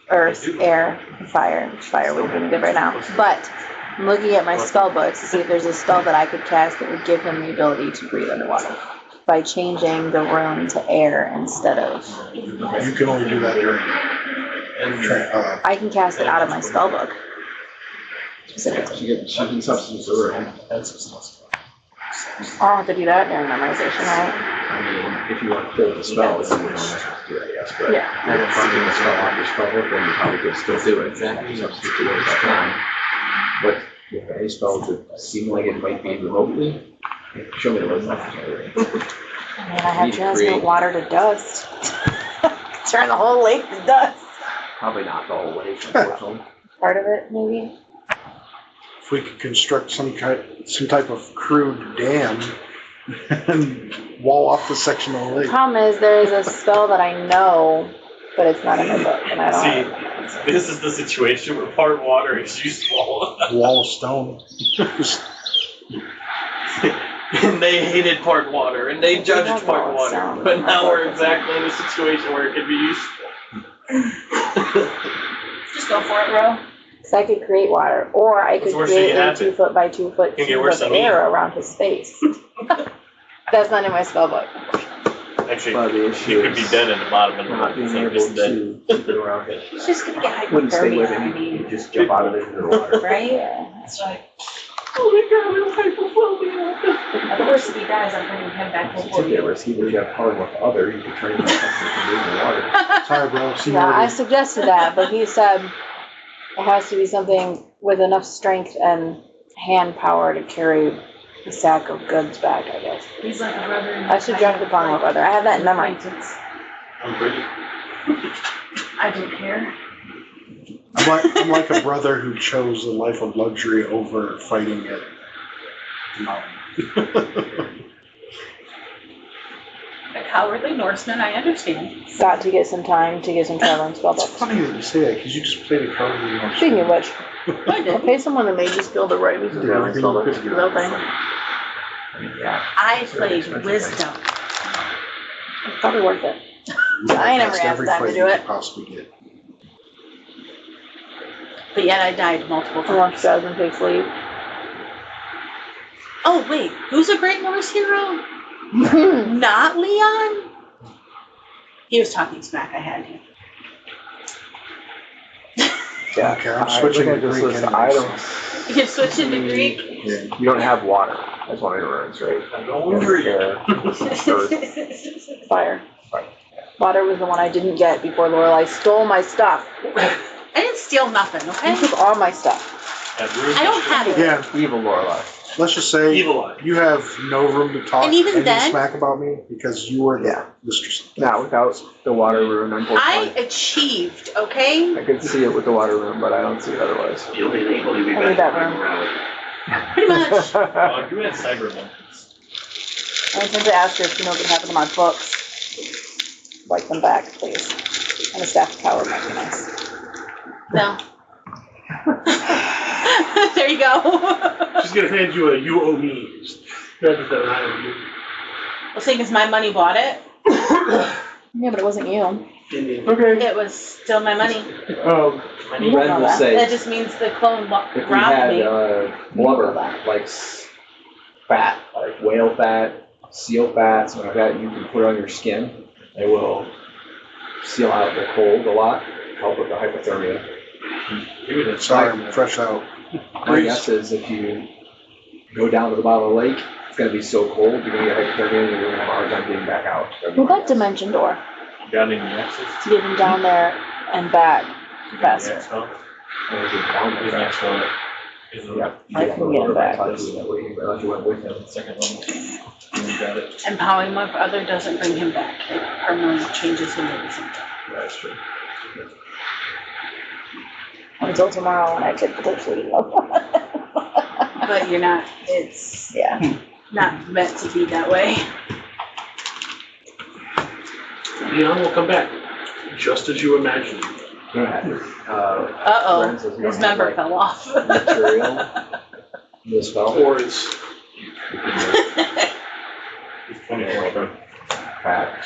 earth, air, and fire, which fire would have been good right now. But I'm looking at my spell books to see if there's a spell that I could cast that would give him the ability to breathe underwater by changing the rune to air instead of. You can only do that during. I can cast it out of my spell book. Specifically. She can substitute the room. I'll have to do that during memorization, right? I mean, if you want to pull the spell, then you don't have to do that, yes. But Yeah. if you're taking the spell off your spell book, then you probably could still do it. Exactly. Substitute the word time. But if any spell that seem like it might be remotely, show me the word left. I mean, I have transmute water to dust. Turn the whole lake to dust. Probably not the whole lake, unfortunately. Part of it, maybe. If we could construct some type of crude dam and wall off the section of the lake. Problem is, there is a spell that I know, but it's not in my book, and I don't. See, this is the situation where part water is useful. Wall of stone. And they hated part water, and they judged part water. But now we're exactly in a situation where it could be useful. Just go for it, bro. So I could create water, or I could What's the worst create thing a that can 2 foot by 2 foot Can get cube worse of than me. air around his face. That's not in my spell book. Actually, Well, the you issue could be is dead in the bottom of the not lake, being so able just dead. to keep it around it. He's just gonna get Wouldn't stay with hypothermia, I him, mean, you just jump out of it into the water. right? Yeah. That's right. Oh my god, I'm hypothermia. Of course, if he dies, I'm bringing him back It's to particularly risky, but if you have power with other, you could train yourself to do in the water. Sorry, bro. Yeah, I Seniority. suggested that, but he said it has to be something with enough strength and hand power to carry a sack of goods back, I guess. He's like a brother. I should jump the pond with brother. I have that in memory. I'm pretty. I don't care. I'm like a brother who chose a life of luxury over fighting at the mountain. A cowardly Norseman, I understand. Got to get some time to get some traveling spell It's books. funny that you say that because you just played a card with your Speaking of which, I I'll did. pay someone to make you spill the right with some traveling spell books. Little thing. Yeah. I played wisdom. It's probably worth it. I never had every time to fight do you it. could possibly get. But yet I died multiple I watch times. Jasmine takes leave. Oh, wait. Who's a great Norse hero? Not Leon? He was talking smack. I had him. Yeah. Okay, I'm switching Look at to this Greek list of anyways. items. You can switch into Greek. Yeah. You don't have water. That's one of your runes, right? Air, earth. Fire. Water was the one I didn't get before Lorelai stole my stuff. I didn't steal nothing, You okay? took all my stuff. I don't have it. Yeah, Evil Lorelai. let's just say Evil eye. you have no room to talk And even any then- smack about me because you were the Yeah. mistress. Not without the water rune, I unfortunately. achieved, okay? I could see it with the water rune, but I don't see it otherwise. I need that room. Pretty much. Oh, you had cyber monkeys. I intend to ask her if she knows what happened to my books. Like them back, please. And a staff of power might be nice. No. There you go. She's gonna hand you a you owe me. Rather than I owe you. Well, seeing as my money bought it. Yeah, but it wasn't you. Okay. It was still my money. Um, You don't Ren know will that. say, That just means the clone if we robbed had me. blubber, like fat, like whale fat, seal fat, something like that, you can put on your skin. It will seal out the cold a lot, help with the hypothermia. Sorry, I'm fresh out. My guess is if you go down to the bottom of the lake, it's going to be so cold, you're going to get hypothermia and you're going to have a hard time getting back out. What about Dimension Door? Got any access? To get him down there and back faster. And if you're down there, There's that's an actual. Is it yeah. I can get him back. Unless you went with him. second level? You got it. And powering my brother doesn't bring him back. It permanently changes him into something. That's true. Until tomorrow when I could potentially go. But you're not, it's, yeah, not meant to be that way. Leon will come back, just as you imagined. Uh-oh, Ren says you his don't have, member like, fell off. material, the spell, Or it's It's 24 of them. fat.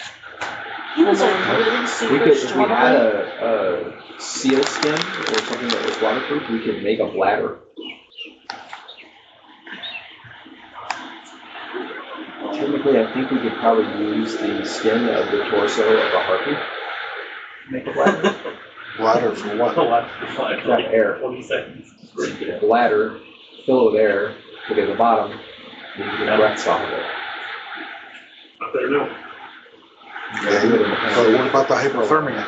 He was a really We super could, if we strong. had a seal skin or something that was waterproof, we could make a bladder. Typically, I think we could probably use the skin of the torso of a harpy to make a bladder. Bladder for what? Not air. 20 seconds. So you get a bladder, fill it with air, put it at the bottom, then you get breaths off of it. up there now. Yeah, do it in the pan. But what about the hypothermia?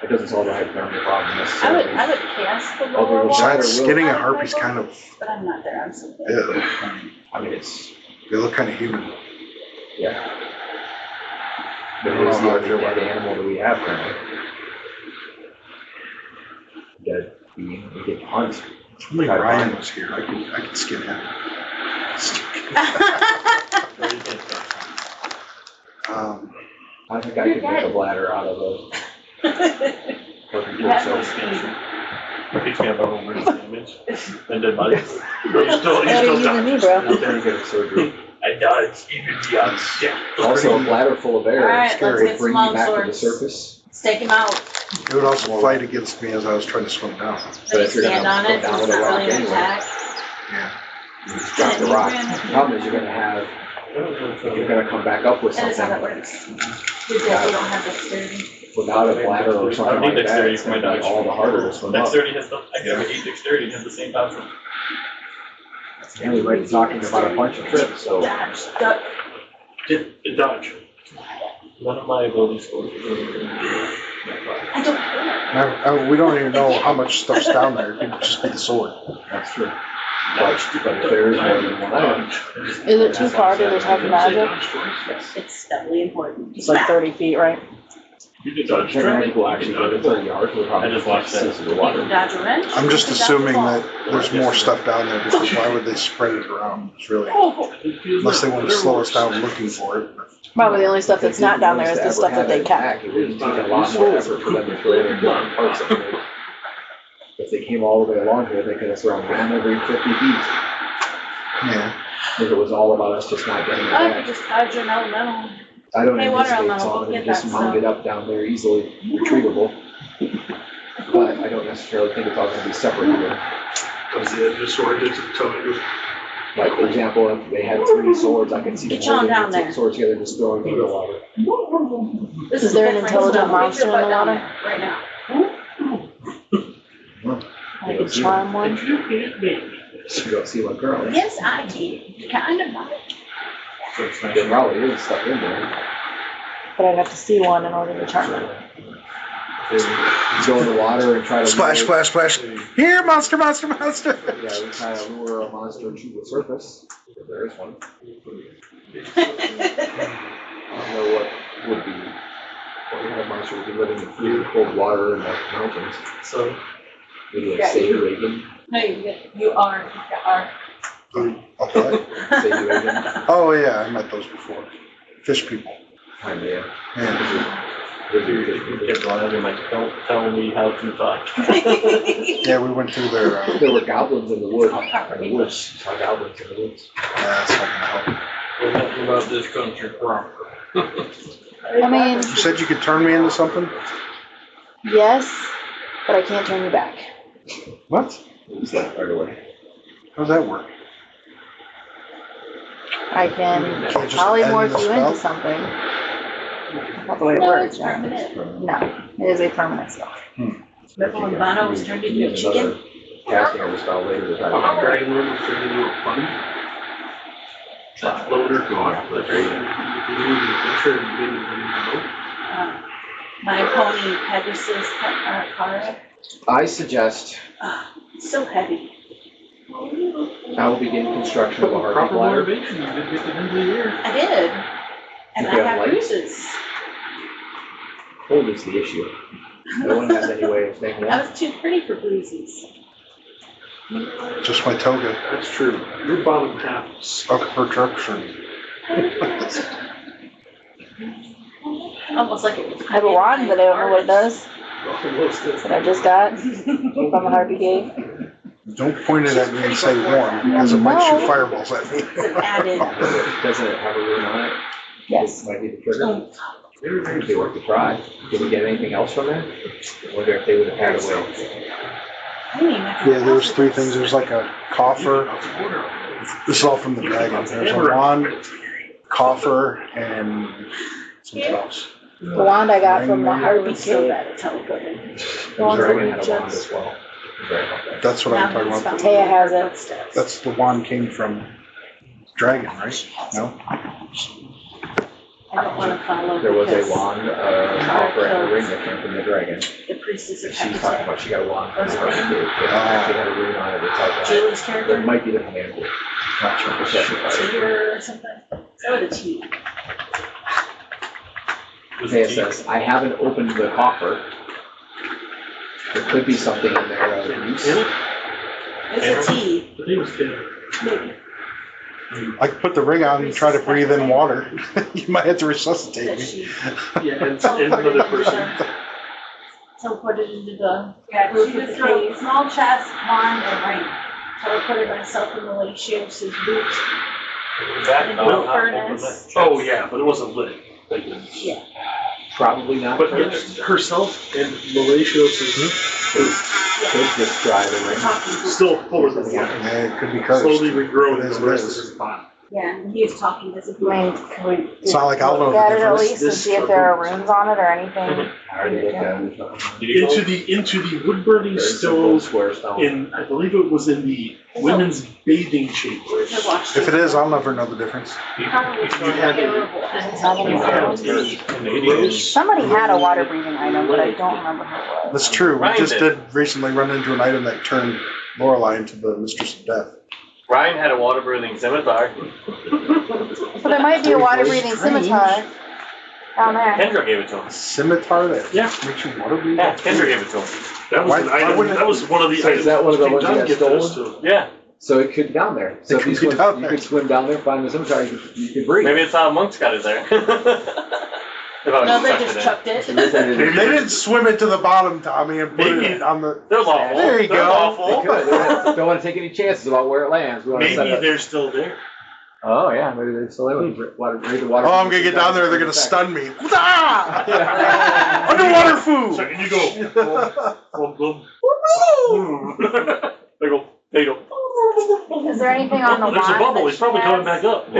It doesn't solve the hypothermia problem I necessarily. would cast the Although lower the wall. bladder will- Skinning a harpy's kind of, But I'm not there, I'm sleeping. yeah, I mean, it's, they look kind of human. yeah. But it is the only dead animal that we have currently. Dead being, we get hunt. If only Ryan was here, I could skin him. I think I could make a bladder out of a perfect You have no torso. speed. Picks me up over brain damage and dead bodies. You're still What are you using me, bro? Not there to get a surgery. I died even beyond death. Also, a bladder full of air Alright, is scary. let's get Bring some you back to the swords. surface. Stake him out. It would also fight against me as I was trying to swim down. But if you're Stand gonna on go it, so down it's with a not rock really an anyway, attack. Yeah. you just drop the rock. The problem is you're gonna have, you're gonna come back up with That is how that something works. Your dad, you don't have dexterity. without a bladder or I something don't need like that. dexterity It's for my gonna be dodge. all the harder to swim up. Dexterity has no, I got 8 dexterity and has the same power. And we might be talking about a bunch of trips, so. Dodge, duck. Dodge. None of my ability scores are really good. I don't care. We don't even know how much stuff's down there. It could just be the sword. That's true. But if there is more than one item, Is it too far to detect magic? yes. It's definitely important. It's like 30 feet, right? You did So dodge. the magic will actually go to 30 yards, we'll probably I just watched that. six of the You water. can dodge a wrench. I'm just you can dodge a assuming ball. that there's more stuff down there because why would they spread it around? It's really, Oh, unless they want to slow us down looking for it. probably the only stuff that's not down there is the stuff that they kept. It would take a lot more effort for them to throw it in different parts of it. If they came all the way along here, they could have thrown one every 50 feet. Yeah. If it was all about us just not getting it I could back. just dodge an elemental. I don't Hey, water anticipate elemental, Solomon get to just that mount it up down there easily retrievable. But I don't necessarily think it's all gonna be separate either. That's the edge of sword to tell you. Like, for example, if they had 3 swords, I could see them Get John holding down their there. swords together, just throwing them in the water. This Is there an different. intelligent Put monster your in the butt down water? there, Right now. Huh. I could charm one. You can't make me. You don't see one currently. Yes, I can. Kind of. So it's nice. There probably is stuff in there. But I'd have to see one in order to charm it. You go in the water and try to. Splash, lure- splash, splash. Here, monster, monster, monster. Yeah, we try to lure a monster to the surface, if there is one. I don't know what would be, what kind of monster would be living in free cold water in the mountains. So, Maybe a Yeah, saber you- raven. No, you are. Okay. Say you again. Oh, yeah, I met those before. Fish people. Kind of, yeah. Yeah, They're like, don't tell me how to talk. yeah, we went through their, There were goblins in the woods. In the woods. Saw goblins in the woods. something. We're talking about this country proper. I mean, You said you could turn me into something? yes, but I can't turn you back. What? It was like right away. How's that work? I can Can't just polymorph end the you spell? into something. Not the way it No, works. it's permanent. No, it is a permanent spell. Remember when Bono was turned into a chicken? Casting of the spell later this I'm dragging room is turning into a bunny. That loader gone. My pony Pegasus Cara. I suggest So heavy. I will begin construction of a heartbeat Proper ladder. motivation, you did get the end of the year. I did. And You I have have lights? bruises. Hold is the issue. No one has any way of saying I that. was too pretty for bruises. Just my toga. That's true. Your bottom half is Of protection. Almost like it was. I have a wand, but I don't know what it does. almost it. That I just got from the Harpy Cave. Don't point it at me and say warm, because it might shoot fireballs at me. It's an added. Doesn't it have a rune on it? Yes. Might be the trigger. It'd be worth a try. Did we get anything else from there? I wonder if they would have had a way. Yeah, there was 3 things. There was like a coffer. This is all from the dragon. There's a wand, coffer, and something else. The wand I got from the Harpy So Cave. bad at teleporting. The ones that Dragon you had a wand just. as well. Very helpful. That's what I'm talking about. Taya has it. That's the wand came from dragon, right? No? I don't want to follow. There was a because wand, copper and a ring that came from the dragon. The priestess of She talked about she got a wand from the heart cave. It Ah. actually had a rune on it that tells that. Julie's That character. might be the command word. Not sure. Tigger or something. So the T. Taya says, I haven't opened the coffer. There could be something in there of use. It's a T. The name is Taylor. Maybe. I could put the ring on and try to breathe in water. You might have to resuscitate That me. she Yeah, and another person. teleported into the Yeah, roof she of the just wrote cave. small chest, wand, and ring. Teleported myself in the lake Shears's boot That, into no, a not furnace. Oh, yeah, but it wasn't lit. Yeah. Probably not. But yes, herself and Malatios Could just drive it right. Talking is boot. still full of the Yeah, it could be cursed. slowly regrowing It is the rest of this. his body. Yeah, and he was talking as if. I mean, can we It's not like I'll know look the at it at difference. least and see if there are runes on it or anything? I already looked at it. Into the wood burning Very simple stove square stone. in, I believe it was in the women's bathing chambers. I watched If it is, I'll never know the difference. Probably terrible. Somebody had a water breathing item, but I don't remember who it was. That's true. We Ryan just did. did recently run into an item that turned Lorelei into the Mistress of Death. Ryan had a water breathing scimitar. So there might be a water breathing scimitar down there. Kendra gave it to him. Scimitar that Yeah. makes you water breathe? Yeah, Kendra gave it to him. That was Why- an why item, wouldn't it- that was one of the So is items. that one of the King ones you John got gifted us stolen? to. Yeah, So it could be down there. So It if could you be swim, down you there. could swim down there, find the scimitar, you could breathe. maybe it's how Monk's got it there. If I was No, they sucked just it in. chucked it. Maybe They didn't swim it to the bottom, Tommy, and put Maybe- it on the. They're lawful. There you They're go. They lawful. could. Don't want to take any chances about where it lands. We want to set Maybe it up. they're still there. Oh, yeah, maybe they still have water, raise the water. Oh, I'm gonna get down there. They're gonna stun me. Ah! Underwater food. So can you go? They go. They go. Is there anything on the wand? There's a bubble. that He's probably she coming has? back up.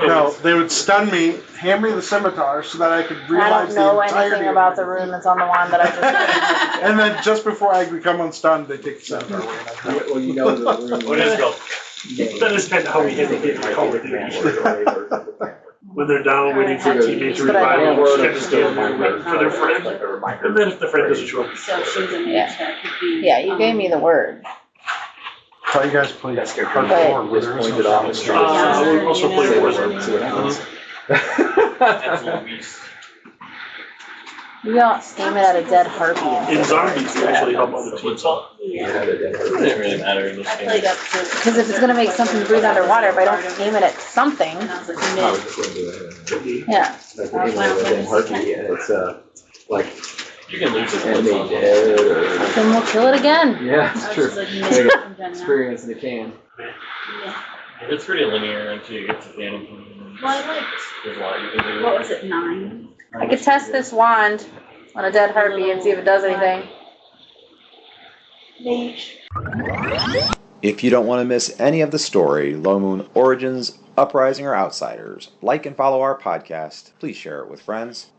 No, they would stun me, hand me the scimitar so that I could I realize don't know the entirety anything of about it. the rune that's on the wand that I just got. And then just before I become unstunned, they take the scimitar away. and I Well, you know the What is go? That is kind of how we handle it in Call of Duty. When they're down waiting for a teammate to But I revive them, don't- just kind of stand there waiting for their friend. And then if the friend doesn't show up, So she's a mage Yeah. that could be. Yeah, you gave me the word. thought you guys played That's good. hardcore. Just pointed off the street. we also play Warzone. See what happens. That's Luis. We all aim it at a dead harpy. In zombies, we actually help other What's teams. up? It didn't really matter in this game. Because if it's gonna make something breathe underwater, if I don't aim it at something, I just wouldn't do that. yeah. Like, you know, the damn harpy, and it's, like, You can lose it. enemy dead, or... Then we'll kill it again. Yeah, it's true. Like, experience in the can. It's pretty linear until you get to the end. There's a lot you can do. What was it, 9? I could test this wand on a dead harpy and see if it does anything. If you don't want to miss any of the story, Low Moon Origins, Uprising, or Outsiders, like and follow our podcast. Please share it with friends.